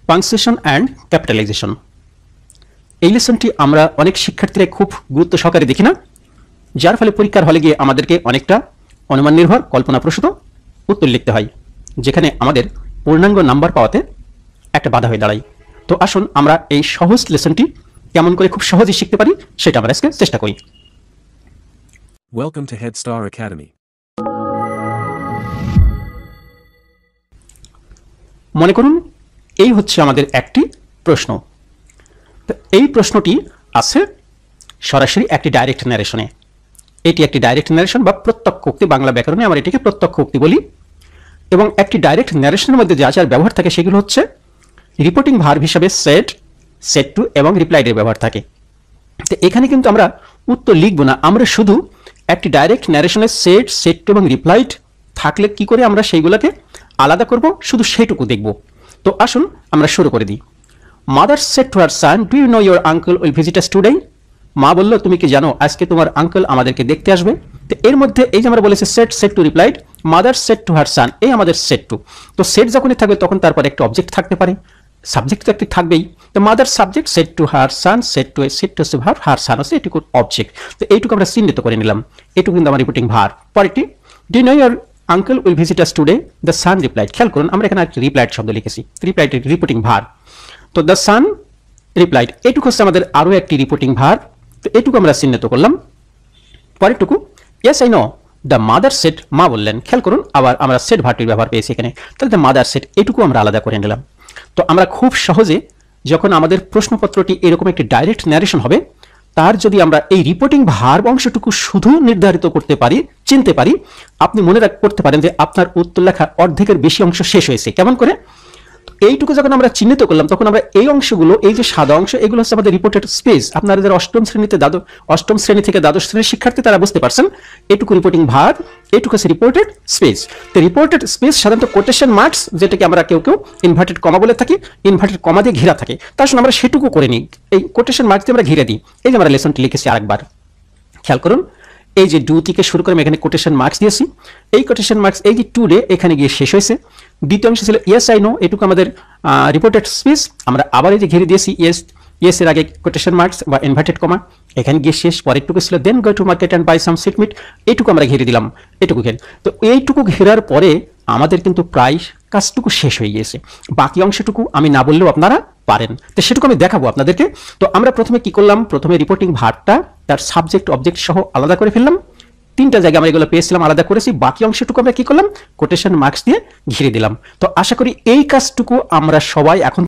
Punctuation and capitalisation. এই লেসনটি আমরা অনেক শিক্ষার্থীরা খুব গুরুত্ব সহকারে দেখি না, যার ফলে পরীক্ষার হলে গিয়ে আমাদেরকে অনেকটা অনুমান নির্ভর কল্পনাপ্রসূত উত্তর লিখতে হয়, যেখানে আমাদের পূর্ণাঙ্গ নাম্বার পাওয়াতে একটা বাধা হয়ে দাঁড়ায়। তো আসুন আমরা এই সহজ লেসনটি কেমন করে খুব সহজেই শিখতে পারি সেটা আমরা আজকে চেষ্টা করি। Welcome to Head Star Academy. মনে করুন এই হচ্ছে আমাদের একটি প্রশ্ন। তো এই প্রশ্নটি আছে সরাসরি একটি ডাইরেক্ট ন্যারেশনে। এটি একটি ডাইরেক্ট ন্যারেশন বা প্রত্যক্ষ উক্তি, বাংলা ব্যাকরণে আমরা এটিকে প্রত্যক্ষ উক্তি বলি। এবং একটি ডাইরেক্ট ন্যারেশনের মধ্যে যে আচার ব্যবহার থাকে সেগুলো হচ্ছে রিপোর্টিং ভার্ব হিসাবে সেড, সেড টু এবং রিপ্লাইডের ব্যবহার থাকে। তো এখানে কিন্তু আমরা উত্তর লিখব না, আমরা শুধু একটি ডাইরেক্ট ন্যারেশনের সেড, সেড টু এবং রিপ্লাইড থাকলে কি করে আমরা সেইগুলোকে আলাদা করব, শুধু সেইটুকু দেখব। তো আসুন আমরা শুরু করে দিই। Mother said to her son, do you know your uncle will visit us today? মা বলল, তুমি কি জানো আজকে তোমার আঙ্কেল আমাদেরকে দেখতে আসবে? তো এর মধ্যে এই যে আমরা বলেছি said, said to replied, mother said to her son, এই আমাদের সেড টু। তো সেড যখনই থাকবে তখন তারপরে একটা অবজেক্ট থাকতে পারে, সাবজেক্ট তো একটি থাকবেই। তো mother subject, said to her son, said to verb, her son হচ্ছে এটুকু অবজেক্ট। তো এইটুকু আমরা চিহ্নিত করে নিলাম, এটুকু কিন্তু আমার রিপোর্টিং ভার্ব। পরেরটি, do you know your uncle will visit us today? The son replied. খেয়াল করুন আমরা এখানে একটা রিপ্লাইড শব্দ লিখেছি, রিপ্লাইড রিপোর্টিং ভার্ব। তো দ্য সান রিপ্লাইড, এটুকু হচ্ছে আমাদের আরও একটি রিপোর্টিং ভার্ব। তো এটুকু আমরা চিহ্নিত করলাম। পরেরটুকু, yes I know the mother said, মা বললেন। খেয়াল করুন আবার আমরা সেড ভার্বটির ব্যবহার পেয়েছি এখানে। তাহলে দ্য মাদার সেড, এটুকু আমরা আলাদা করে নিলাম। তো আমরা খুব সহজে যখন আমাদের প্রশ্নপত্রটি এরকম একটি ডাইরেক্ট ন্যারেশন হবে, তার যদি আমরা এই রিপোর্টিং ভার্ব অংশটুকু শুধু নির্ধারিত করতে পারি, চিনতে পারি, আপনি মনে করতে পারেন যে আপনার উত্তর লেখা অর্ধেকের বেশি অংশ শেষ হয়েছে। কেমন করে? এইটুকু যখন আমরা চিহ্নিত করলাম তখন আমরা এই অংশগুলো, এই যে সাদা অংশ, এগুলো হচ্ছে আমাদের রিপোর্টেড স্পেস। আপনারা যারা অষ্টম শ্রেণী থেকে দ্বাদশ শ্রেণীর শিক্ষার্থী তারা বুঝতে পারছেন, এটুকু রিপোর্টিং ভার্ব, এটুকু হচ্ছে রিপোর্টেড স্পেস। তো রিপোর্টেড স্পেস সাধারণত কোটেশন মার্কস, যেটাকে আমরা কেউ কেউ ইনভার্টেড কমা বলে থাকি, ইনভার্টেড কমা দিয়ে ঘেরা থাকে। তার জন্য আমরা সেটুকু করে নিই, এই কোটেশন মার্কস দিয়ে আমরা ঘিরে দিই। এই যে আমরা লেসনটি লিখেছি আরেকবার খেয়াল করুন, এই যে ডু থেকে শুরু করে আমি এখানে কোটেশন মার্কস দিয়েছি। এই কোটেশন মার্কস এই যে টুডে এখানে গিয়ে শেষ হয়েছে। দ্বিতীয় অংশ ছিল ইয়েস আই নো, এটুকু আমাদের রিপোর্টেড স্পেস। আমরা আবার এই যে ঘিরে দিয়েছি ইয়েস এর আগে কোটেশন মার্কস বা ইনভার্টেড কমা, এখানে গিয়ে শেষ। পরেরটুকু ছিল then go to market and buy some sweet meat, এটুকু আমরা ঘিরে দিলাম, এটুকু ঘের। তো এইটুকু ঘেরার পরে আমাদের কিন্তু প্রায় কাজটুকু শেষ হয়ে গিয়েছে। বাকি অংশটুকু আমি না বললেও আপনারা পারেন, তো সেটুকু আমি দেখাবো আপনাদেরকে। তো আমরা প্রথমে কি করলাম, প্রথমে রিপোর্টিং ভার্বটা তার সাবজেক্ট অবজেক্ট সহ আলাদা করে ফেললাম। তিনটা জায়গায় আমরা এগুলো পেয়েছিলাম, আলাদা করেছি। বাকি অংশটুকু আমরা কি করলাম, কোটেশন মার্কস দিয়ে ঘিরে দিলাম। তো আশা করি এই কাজটুকু আমরা সবাই এখন